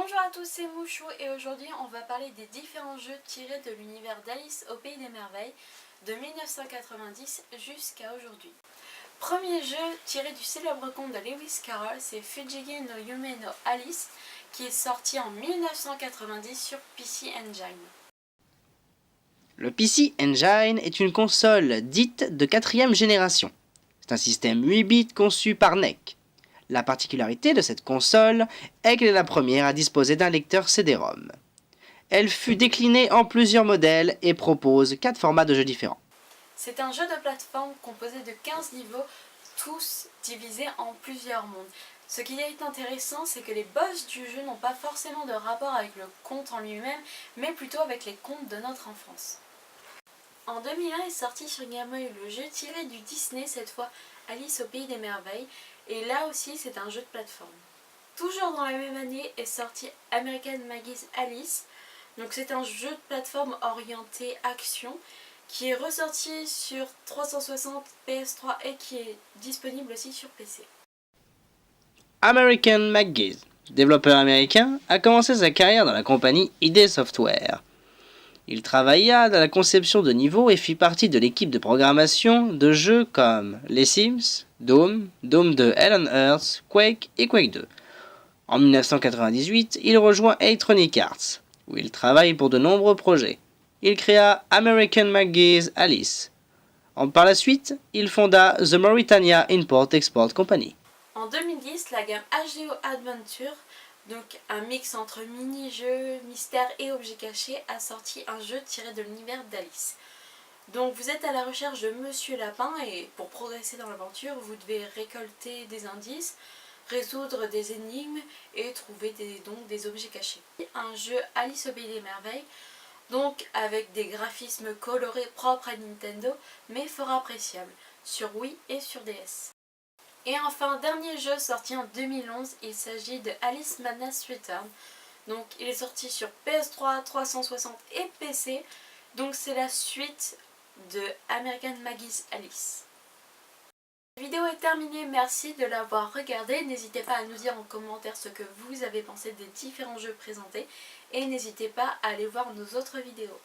Bonjour à tous, c'est Mouchou et aujourd'hui on va parler des différents jeux tirés de l'univers d'Alice au Pays des Merveilles de 1990 jusqu'à aujourd'hui. Premier jeu tiré du célèbre conte de Lewis Carroll, c'est Fujigi no Yume no Alice qui est sorti en 1990 sur PC Engine. Le PC Engine est une console dite de 4e génération. C'est un système 8 bits conçu par NEC. La particularité de cette console est qu'elle est la première à disposer d'un lecteur CD-ROM. Elle fut déclinée en plusieurs modèles et propose 4 formats de jeux différents. C'est un jeu de plateforme composé de 15 niveaux, tous divisés en plusieurs mondes. Ce qui est intéressant, c'est que les boss du jeu n'ont pas forcément de rapport avec le conte en lui-même, mais plutôt avec les contes de notre enfance. En 2001 est sorti sur Game Boy le jeu tiré du Disney, cette fois Alice au Pays des Merveilles, et là aussi c'est un jeu de plateforme. Toujours dans la même année est sorti American Maggie's Alice, donc c'est un jeu de plateforme orienté action qui est ressorti sur 360, PS3 et qui est disponible aussi sur PC. American McGee, développeur américain, a commencé sa carrière dans la compagnie ID Software. Il travailla dans la conception de niveaux et fit partie de l'équipe de programmation de jeux comme Les Sims, Doom, Doom 2 Hell on Earth, Quake et Quake 2. En 1998, il rejoint Electronic Arts, où il travaille pour de nombreux projets. Il créa American McGee's Alice. Par la suite, il fonda The Mauritania Import-Export Company. En 2010, la gamme HDO Adventure, donc un mix entre mini-jeux, mystères et objets cachés, a sorti un jeu tiré de l'univers d'Alice. Donc vous êtes à la recherche de Monsieur Lapin et pour progresser dans l'aventure, vous devez récolter des indices, résoudre des énigmes et trouver donc des objets cachés. Un jeu Alice au Pays des Merveilles, donc avec des graphismes colorés propres à Nintendo, mais fort appréciables, sur Wii et sur DS. Et enfin, dernier jeu sorti en 2011, il s'agit de Alice Madness Return. Donc il est sorti sur PS3, 360 et PC, donc c'est la suite de American Maggie's Alice. La vidéo est terminée, merci de l'avoir regardée. N'hésitez pas à nous dire en commentaire ce que vous avez pensé des différents jeux présentés et n'hésitez pas à aller voir nos autres vidéos.